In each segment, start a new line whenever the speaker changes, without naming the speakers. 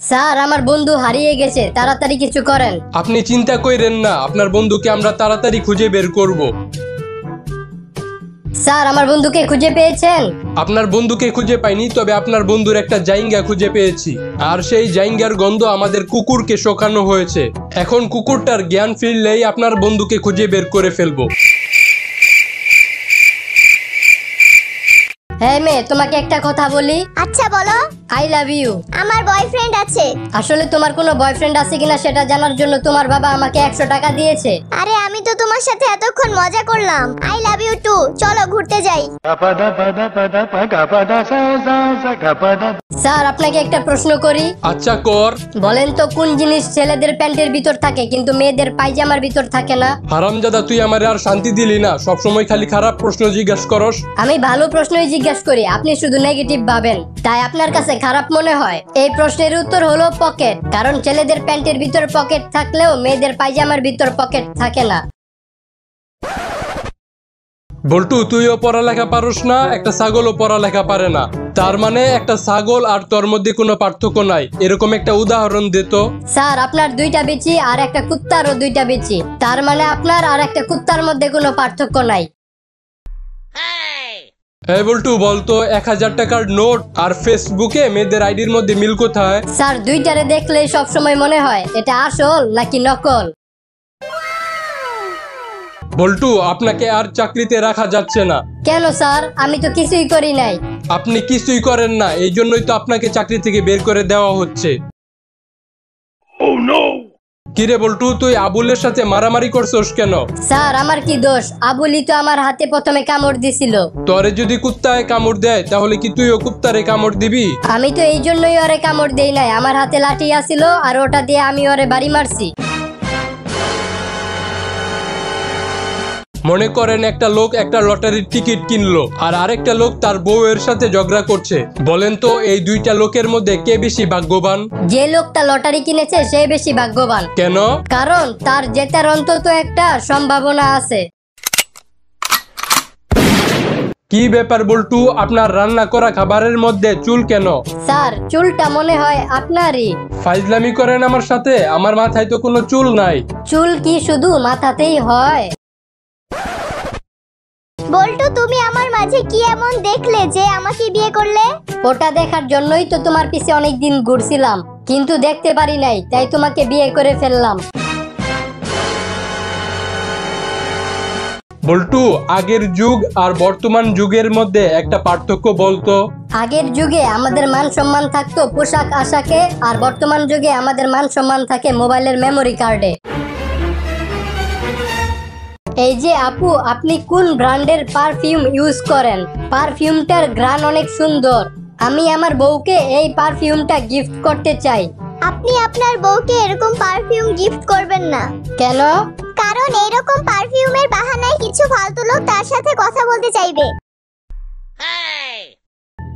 Sir আমার বন্ধু হারিয়ে গেছে, তাড়াতাড়ি কিছু করেন।
আপনি চিন্তা কইরেন না, আপনার বন্ধুকে আমরা তাড়াতাড়ি খুঁজে বের করব।
স্যার আমার বন্ধুকে খুঁজে পেয়েছেন?
আপনার বন্ধুকে খুঁজে পাইনি, তবে আপনার বন্ধুর একটা জাইঙ্গা খুঁজে পেয়েছি। আর সেই জাইঙ্গার গন্ধ আমাদের কুকুরকে শোকানো হয়েছে। এখন কুকুরটার জ্ঞান ফিরলেই আপনার বন্ধুকে খুঁজে বের করে ফেলবো।
হ্যাঁ মেয়ে, তোমাকে একটা কথা বলি।
আচ্ছা বলো।
I love you.
আমার বয়ফ্রেন্ড আছে।
আসলে তোমার কোনো বয়ফ্রেন্ড আছে কিনা সেটা জানার জন্য তোমার বাবা আমাকে 100 টাকা দিয়েছে।
আরে আমি তো তোমার সাথে এতক্ষণ মজা করলাম। I love you too. চলো ঘুরতে যাই।
স্যার আপনাকে একটা প্রশ্ন করি।
আচ্ছা কর।
বলেন তো কোন জিনিস ছেলেদের প্যান্টের ভিতর থাকে কিন্তু মেয়েদের পায়জামার ভিতর থাকে না?
হারামজাদা, তুই আমারে আর শান্তি দিলি না। সবসময় খালি খারাপ প্রশ্ন জিজ্ঞাসা করস।
আমি ভালো প্রশ্নই জিজ্ঞাসা করি, আপনি শুধু নেগেটিভ ভাবেন, তাই আপনার কাছে খারাপ মনে হয়। এই প্রশ্নের উত্তর হলো পকেট। কারণ ছেলেদের প্যান্টের ভিতর পকেট থাকলেও মেয়েদের পায়জামার ভিতর পকেট থাকে না।
বল্টু, তুইও পড়ালেখা পারস না, একটা ছাগলও পড়ালেখা পারে না। তার মানে একটা ছাগল আর তোর মধ্যে কোনো পার্থক্য নাই, এরকম একটা উদাহরণ দে তো।
স্যার আপনার 2টা বেচি আর একটা কুত্তারও 2টা বেচি, তার মানে আপনার আর একটা কুত্তার মধ্যে কোনো পার্থক্য নাই।
এই বল্টু, বলতো 1000 টাকার নোট আর ফেসবুকে মেয়েদের আইডির মধ্যে মিল কোথায়?
স্যার 2টারে দেখলেই সবসময় মনে হয় এটা আসল নাকি নকল।
বল্টু, আপনাকে আর চাকরিতে রাখা যাচ্ছে না।
কেন স্যার? আমি তো কিছুই করি নাই।
আপনি কিছুই করেন না, এই জন্যই তো আপনাকে চাকরি থেকে বের করে দেওয়া হচ্ছে। কিরে বল্টু, তুই আবুলের সাথে মারামারি করছস কেন?
স্যার আমার কি দোষ? আবুলি তো আমার হাতে প্রথমে কামড় দিছিল।
তোরে যদি কুত্তায় কামড় দেয় তাহলে কি তুইও কুত্তারে কামড় দিবি?
আমি তো এই জন্যই ওরে কামড় দেই নাই, আমার হাতে লাঠি আছিল আর ওটা দিয়ে আমি ওরে বাড়ি মারছি।
মনে করেন একটা লোক একটা লটারির টিকিট কিনলো আর আরেকটা লোক তার বউয়ের সাথে ঝগড়া করছে। বলেন তো এই 2টা লোকের মধ্যে কে বেশি ভাগ্যবান?
যে লোকটা লটারি কিনেছে সে বেশি ভাগ্যবান।
কেন?
কারণ তার জেতার অন্তত একটা সম্ভাবনা আছে।
কি ব্যাপার বল্টু, আপনার রান্না করা খাবারের মধ্যে চুল কেন?
স্যার চুলটা মনে হয় আপনারই।
ফাইজলামি করেন আমার সাথে? আমার মাথায় তো কোনো চুল নাই।
চুল কি শুধু মাথাতেই হয়?
বল্টু, তুমি আমার মাঝে কি এমন দেখলে যে আমাকে বিয়ে করলে?
ওটা দেখার জন্যই তো তোমার পিছে অনেকদিন ঘুরছিলাম, কিন্তু দেখতে পারি নাই, তাই তোমাকে বিয়ে করে ফেললাম।
বল্টু, আগের যুগ আর বর্তমান যুগের মধ্যে একটা পার্থক্য বলতো।
আগের যুগে আমাদের মান সম্মান থাকতো পোশাক আশাকে, আর বর্তমান যুগে আমাদের মান সম্মান থাকে মোবাইলের মেমোরি কার্ডে। এই যে আপু, আপনি কোন ব্র্যান্ডের পারফিউম ইউজ করেন? পারফিউমটার ঘ্রাণ অনেক সুন্দর। আমি আমার বউকে এই পারফিউমটা গিফট করতে চাই।
আপনি আপনার বউকে এরকম পারফিউম গিফট করবেন না।
কেন?
কারণ এইরকম পারফিউমের বাহানায় কিছু ফালতু লোক তার সাথে কথা বলতে চাইবে।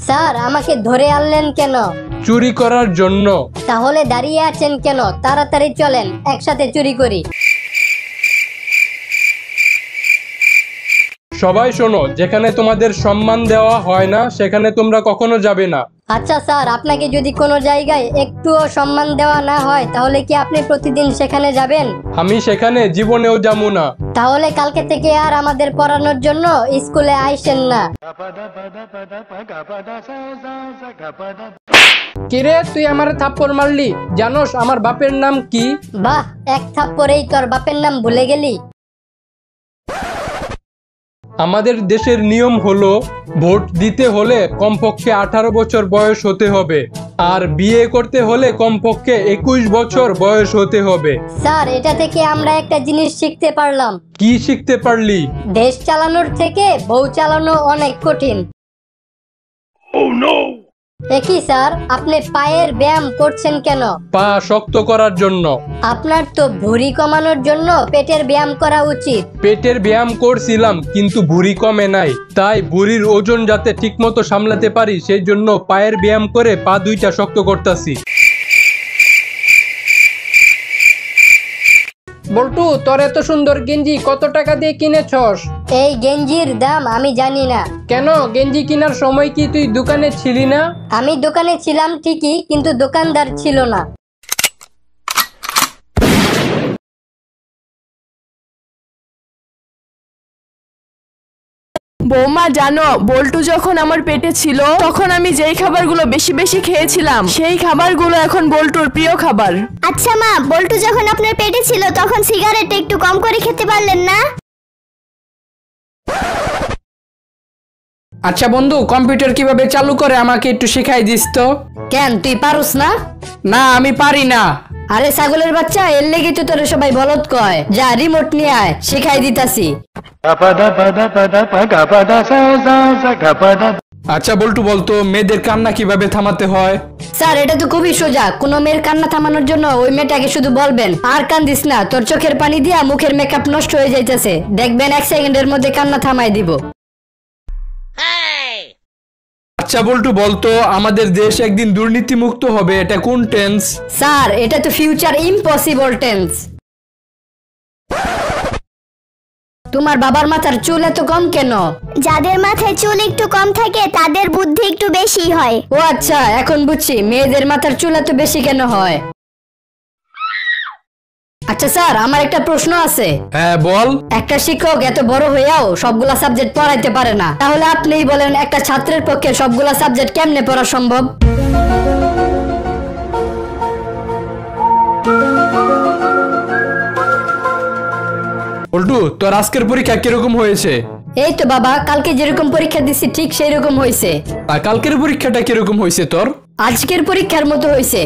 স্যার আমাকে ধরে আনলেন কেন?
চুরি করার জন্য।
তাহলে দাঁড়িয়ে আছেন কেন? তাড়াতাড়ি চলেন, একসাথে চুরি করি।
সবাই শোনো, যেখানে তোমাদের সম্মান দেওয়া হয় না সেখানে তোমরা কখনো যাবে না।
আচ্ছা স্যার, আপনাকে যদি কোনো জায়গায় একটুও সম্মান দেওয়া না হয় তাহলে কি আপনি প্রতিদিন সেখানে যাবেন?
আমি সেখানে জীবনেও যাবো না।
তাহলে কালকে থেকে আর আমাদের পড়ানোর জন্য স্কুলে আইসেন না।
কিরে, তুই আমার থাপ্পড় মারলি? জানোস আমার বাপের নাম কি?
বাহ, এক থাপ্পড়েই তোর বাপের নাম ভুলে গেলি?
আমাদের দেশের নিয়ম হলো ভোট দিতে হলে কমপক্ষে 18 বছর বয়স হতে হবে, আর বিয়ে করতে হলে কমপক্ষে 21 বছর বয়স হতে হবে।
স্যার এটা থেকে আমরা একটা জিনিস শিখতে পারলাম।
কি শিখতে পারলি?
দেশ চালানোর থেকে বউ চালানো অনেক কঠিন। একই স্যার, আপনি পায়ের ব্যায়াম করছেন কেন?
পা শক্ত করার জন্য।
আপনার তো ভুঁড়ি কমানোর জন্য পেটের ব্যায়াম করা উচিত।
পেটের ব্যায়াম করছিলাম কিন্তু ভুঁড়ি কমে নাই, তাই ভুঁড়ির ওজন যাতে ঠিকমতো সামলাতে পারি সেই জন্য পায়ের ব্যায়াম করে পা 2টা শক্ত করতেছি।
বল্টু, তোর এত সুন্দর গেঞ্জি কত টাকা দিয়ে কিনেছস?
এই গেঞ্জির দাম আমি জানি না।
কেন, গেঞ্জি কেনার সময় কি তুই দোকানে ছিলি না?
আমি দোকানে ছিলাম ঠিকই, কিন্তু দোকানদার ছিল না।
বৌমা জানো, বল্টু যখন আমার পেটে ছিল তখন আমি যেই খাবারগুলো বেশি বেশি খেয়েছিলাম সেই খাবারগুলো এখন বল্টুর প্রিয় খাবার।
আচ্ছা মা, বল্টু যখন আপনার পেটে ছিল তখন সিগারেট একটু কম করে খেতে পারলেন না?
আচ্ছা বন্ধু, কম্পিউটার কিভাবে চালু করে আমাকে একটু শেখাই দিস তো।
কেন, তুই পারুস না?
না, আমি পারি না।
আরে ছাগলের বাচ্চা, এর লেগে তো তোরে সবাই বলদ কয়। যা রিমোট নিয়ে আয়, শিখাই দিতাছি।
আচ্ছা বল্টু, বলতো মেয়েদের কান্না কিভাবে থামাতে হয়?
স্যার, এটা তো খুবই সোজা। কোনো মেয়ের কান্না থামানোর জন্য ওই মেয়েটাকে শুধু বলবেন, আর কান্দিস না, তোর চোখের পানি দিয়া মুখের মেকআপ নষ্ট হয়ে যাইতেছে, দেখবেন 1 সেকেন্ডের মধ্যে কান্না থামাই দিব।
আচ্ছা বল্টু, বলতো আমাদের দেশ একদিন দুর্নীতি মুক্ত হবে, এটা কোন টেন্স?
স্যার, এটা তো ফিউচার ইম্পসিবল টেন্স। তোমার বাবার মাথার চুল এত কম কেন?
যাদের মাথায় চুল একটু কম থাকে তাদের বুদ্ধি একটু বেশি হয়।
ও আচ্ছা, এখন বুঝছি মেয়েদের মাথার চুল এত বেশি কেন হয়। আচ্ছা স্যার, আমার একটা প্রশ্ন আছে।
হ্যাঁ বল।
একটা শিক্ষক এত বড় হয়েও সবগুলা সাবজেক্ট পড়াইতে পারে না, তাহলে আপনিই বলেন একটা ছাত্রের পক্ষে সবগুলা সাবজেক্ট কেমনে পড়া সম্ভব?
বল্টু, তোর আজকের পরীক্ষা কিরকম হয়েছে?
এই তো বাবা, কালকে যেরকম পরীক্ষা দিছি ঠিক সেই রকম হয়েছে।
আর কালকের পরীক্ষাটা কিরকম হয়েছে তোর?
আজকের পরীক্ষার মতো হয়েছে।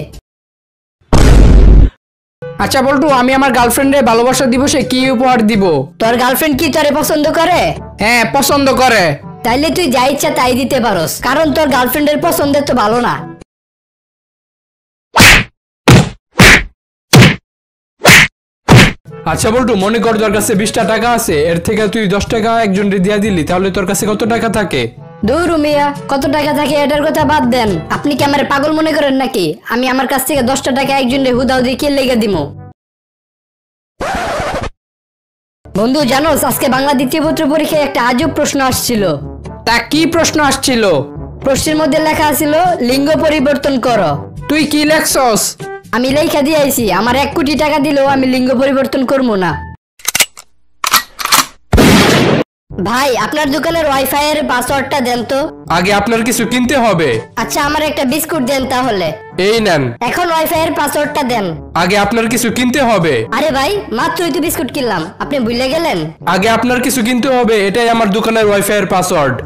আচ্ছা বল্টু, আমি আমার গার্লফ্রেন্ডে ভালোবাসা দিবসে কি উপহার দিব?
তোর গার্লফ্রেন্ড কি তোরে পছন্দ করে?
হ্যাঁ, পছন্দ করে।
তাইলে তুই যা ইচ্ছা তাই দিতে পারোস, কারণ তোর গার্লফ্রেন্ডের পছন্দের তো ভালো না।
আচ্ছা বল্টু, মনে কর তোর কাছে 20টা টাকা আছে, এর থেকে তুই 10 টাকা একজনকে দিয়া দিলি, তাহলে তোর কাছে কত টাকা থাকে?
দূর মিয়া, কত টাকা থাকে এটার কথা বাদ দেন। আপনি কি আমার পাগল মনে করেন নাকি? আমি আমার কাছ থেকে 10টা টাকা একজনের হুদাও দিয়ে কে লেগে দিমু? বন্ধু জানোস, আজকে বাংলা দ্বিতীয় পত্র পরীক্ষায় একটা আজব প্রশ্ন আসছিল।
তা কি প্রশ্ন আসছিল?
প্রশ্নের মধ্যে লেখা আছিল লিঙ্গ পরিবর্তন করো।
তুই কি লেখছস?
আমি লেখা দিয়ে আইছি, আমার 1 কোটি টাকা দিলেও আমি লিঙ্গ পরিবর্তন করবো না। ভাই, আপনার দোকানের ওয়াইফাই এর পাসওয়ার্ডটা দেন তো।
আগে আপনার কিছু কিনতে হবে।
আচ্ছা, আমার একটা বিস্কুট দেন তাহলে।
এই নেন।
এখন ওয়াইফাই এর পাসওয়ার্ডটা দেন।
আগে আপনার কিছু কিনতে হবে।
আরে ভাই, মাত্রই তো বিস্কুট কিনলাম, আপনি ভুলে গেলেন?
আগে আপনার কিছু কিনতে হবে, এটাই আমার দোকানের ওয়াইফাই এর পাসওয়ার্ড।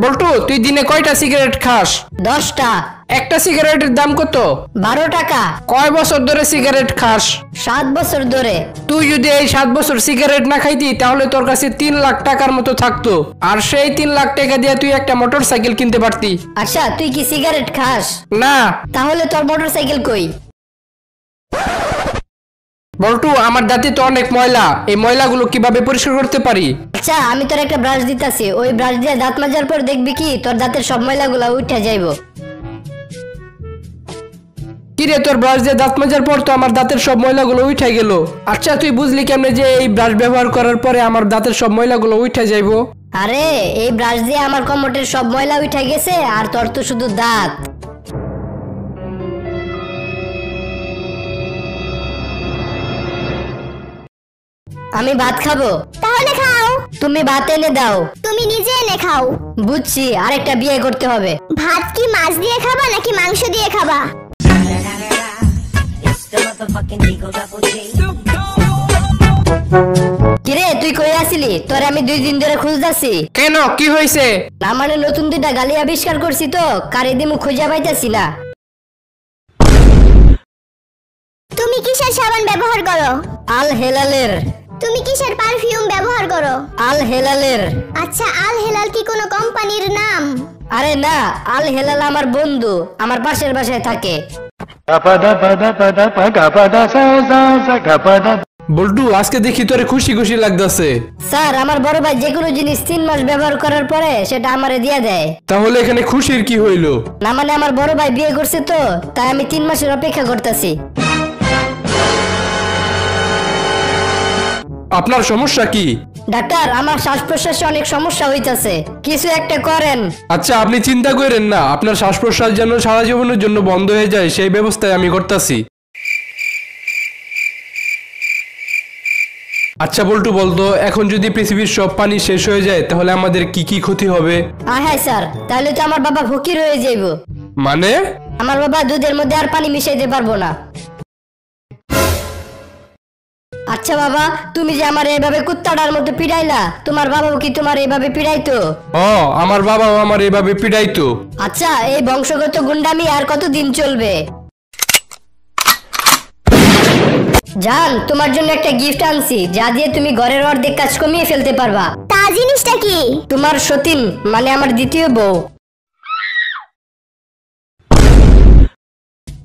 বল্টু, তুই দিনে কয়টা সিগারেট খাস?
10টা।
একটা সিগারেটের দাম কত?
12 টাকা।
কয় বছর ধরে সিগারেট খাস?
7 বছর ধরে।
তুই যদি এই 7 বছর সিগারেট না খাইতি তাহলে তোর কাছে 3 লাখ টাকার মতো থাকতো, আর সেই 3 লাখ টাকা দিয়ে তুই একটা মোটর সাইকেল কিনতে পারতি।
আচ্ছা, তুই কি সিগারেট খাস?
না।
তাহলে তোর মোটরসাইকেল কই?
বল্টু, আমার দাঁতে তো অনেক ময়লা, এই ময়লাগুলো কিভাবে পরিষ্কার করতে পারি?
আচ্ছা, আমি তোর একটা ব্রাশ দিতাছি, ওই ব্রাশ দিয়ে দাঁত মাজার পর দেখবি কি তোর দাঁতের সব ময়লাগুলা উঠে যাইবো।
কিরে, তোর ব্রাশ দিয়ে দাঁত মাজার পর তো আমার দাঁতের সব ময়লাগুলো উঠে গেল। আচ্ছা, তুই বুঝলি কেমনে যে এই ব্রাশ ব্যবহার করার পরে আমার দাঁতের সব ময়লাগুলো উঠে যাইবো?
আরে, এই ব্রাশ দিয়ে আমার কমোটের সব ময়লা উঠে গেছে, আর তোর তো শুধু দাঁত। আমি ভাত খাবো।
তাহলে খাও।
তুমি ভাত এনে দাও।
তুমি নিজে এনে খাও।
বুঝছি, আরেকটা বিয়ে করতে হবে।
ভাত কি মাছ দিয়ে খাবা নাকি মাংস দিয়ে খাবা?
কিরে, তুই কই আসিলি? তোরে আমি 2 দিন ধরে খুঁজতাছি।
কেন, কি হয়েছে?
না মানে নতুন 2টা গালি আবিষ্কার করছি তো, কারে দিমু খুঁজে পাইতাছি না।
তুমি কিসের সাবান ব্যবহার করো?
আল হেলালের।
তুমি কিসের পারফিউম ব্যবহার করো?
আল হেলালের।
আচ্ছা, আল হেলাল কি কোনো কোম্পানির নাম?
আরে না, আল হেলাল আমার বন্ধু, আমার পাশের বাসায় থাকে।
বল্টু আজকে দেখি তোরে খুশি খুশি লাগতেছে।
স্যার আমার বড় ভাই যে কোনো জিনিস 3 মাস ব্যবহার করার পরে সেটা আমারে দিয়ে দেয়।
তাহলে এখানে খুশির কি হইলো?
না মানে আমার বড় ভাই বিয়ে করছে তো, তাই আমি 3 মাসের অপেক্ষা করতেছি।
আপনার সমস্যা কি?
ডাক্তার আমার শ্বাস প্রশ্বাসে অনেক সমস্যা হইতাছে, কিছু একটা করেন।
আচ্ছা আপনি চিন্তা করেন না, আপনার শ্বাস প্রশ্বাস যেন সারা জীবনের জন্য বন্ধ হয়ে যায় সেই ব্যবস্থায় আমি করতেছি। আচ্ছা বল্টু বলতো, এখন যদি পৃথিবীর সব পানি শেষ হয়ে যায় তাহলে আমাদের কি কি ক্ষতি হবে?
হ্যাঁ স্যার, তাহলে তো আমার বাবা ফকির হয়ে যাইব।
মানে?
আমার বাবা দুধের মধ্যে আর পানি মিশাইতে পারবো না। আচ্ছা বাবা, তুমি যে আমার এইভাবে কুত্তাটার মতো পিড়াইলা, তোমার বাবাও কি তোমার এইভাবে পিড়াইতো?
ও আমার বাবাও আমার এভাবে পিড়াইতো।
আচ্ছা এই বংশগত গুন্ডামি আর কতদিন চলবে? জান, তোমার জন্য একটা গিফট আনছি, যা দিয়ে তুমি ঘরের অর্ধেক কাজ কমিয়ে ফেলতে পারবা।
তা জিনিসটা কি?
তোমার সতীন মানে আমার দ্বিতীয় বউ।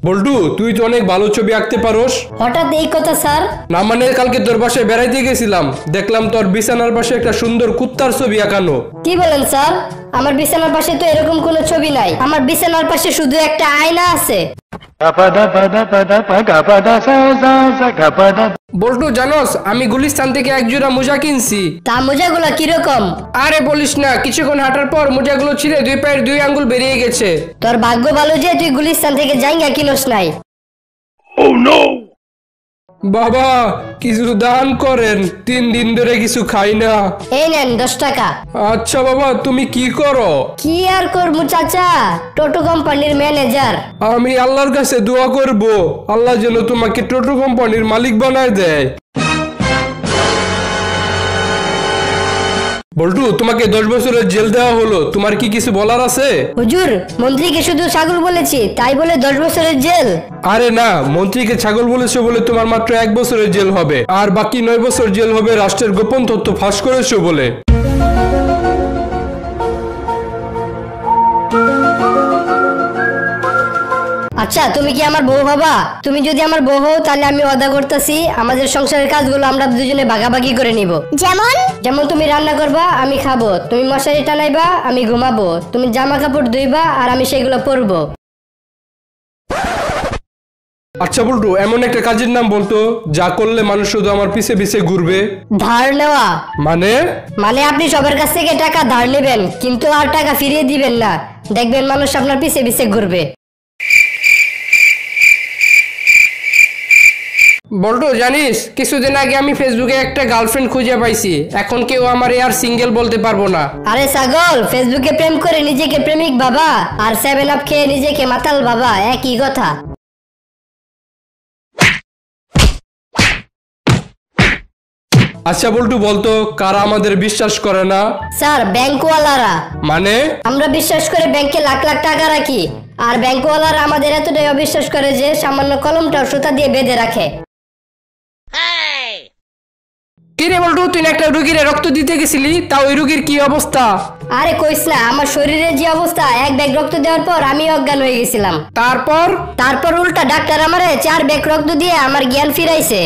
বল্টু তুই তো অনেক ভালো ছবি আঁকতে পারোস।
হঠাৎ এই কথা স্যার?
না মানে কালকে তোর বাসায় বেড়াইতে গেছিলাম, দেখলাম তোর বিছানার পাশে একটা সুন্দর কুত্তার ছবি আঁকানো।
কি বলেন স্যার? আমার বিছানার পাশে তো এরকম কোনো ছবি নাই, আমার বিছানার পাশে শুধু একটা আয়না আছে।
বল্টু জানোস আমি গুলিস্তান থেকে এক জোড়া মোজা কিনছি।
তা মোজাগুলা কিরকম?
আরে বলিস না, কিছুক্ষণ হাঁটার পর মোজাগুলো ছিঁড়ে 2 পায়ের 2 আঙ্গুল বেরিয়ে গেছে।
তোর ভাগ্য ভালো যে তুই গুলিস্তান থেকে জাইঙ্গা কিনোস নাই।
বাবা কিছু দান করেন, 3 দিন ধরে কিছু খাই না।
এই নেন 10 টাকা।
আচ্ছা বাবা তুমি কি করো?
কি আর করবো চাচা, টোটো কোম্পানির ম্যানেজার।
আমি আল্লাহর কাছে দোয়া করব আল্লাহ যেন তোমাকে টোটো কোম্পানির মালিক বানায় দেয়। বল্টু তোমাকে 10 বছরের জেল দেওয়া হলো, তোমার কি কিছু বলার আছে?
হুজুর, মন্ত্রীকে শুধু ছাগল বলেছি তাই বলে 10 বছরের জেল?
আরে না, মন্ত্রীকে ছাগল বলেছো বলে তোমার মাত্র 1 বছরের জেল হবে, আর বাকি 9 বছর জেল হবে রাষ্ট্রের গোপন তথ্য ফাঁস করেছো বলে।
আচ্ছা তুমি কি আমার বউ হবা? তুমি যদি আমার বউ হও তাহলে আমি ওয়াদা করতেছি আমাদের সংসারের কাজগুলো আমরা দুজনে ভাগাভাগি করে নিব।
যেমন?
যেমন তুমি রান্না করবা আমি খাবো, তুমি মশারি টানাইবা আমি ঘুমাবো, তুমি জামা কাপড় ধুইবা আর আমি সেগুলো পরবো।
আচ্ছা বল্টু এমন একটা কাজের নাম বলতো যা করলে মানুষ শুধু আমার পিছে পিছে ঘুরবে।
ধার নেওয়া।
মানে?
মানে আপনি সবার কাছ থেকে টাকা ধার নেবেন কিন্তু আর টাকা ফিরিয়ে দিবেন না, দেখবেন মানুষ আপনার পিছে পিছে ঘুরবে।
বল্টু জানিস কিছুদিন আগে আমি ফেসবুকে একটা গার্লফ্রেন্ড খুঁজে পাইছি, এখন কেউ আমার আর সিঙ্গেল বলতে পারবো না।
আরে ছাগল, ফেসবুকে প্রেম করে নিজেকে প্রেমিক বাবা আর 7 আপ খেয়ে নিজেকে মাতাল বাবা, একই কথা।
আচ্ছা বল্টু বলতো কারা আমাদের বিশ্বাস করে না?
স্যার ব্যাংকওয়ালারা।
মানে?
আমরা বিশ্বাস করে ব্যাংকে লাখ লাখ টাকা রাখি, আর ব্যাংকওয়ালারা আমাদের এতটাই অবিশ্বাস করে যে সামান্য কলমটাও সুতা দিয়ে বেঁধে রাখে।
কিরে বল্টু তুই না একটা রুগীর রক্ত দিতে গেছিলি, তা ওই রুগীর কি অবস্থা?
আরে কইস না, আমার শরীরের যে অবস্থা, 1 ব্যাগ রক্ত দেওয়ার পর আমি অজ্ঞান হয়ে গেছিলাম।
তারপর
তারপর উল্টা ডাক্তার আমারে 4 ব্যাগ রক্ত দিয়ে আমার জ্ঞান ফিরাইছে।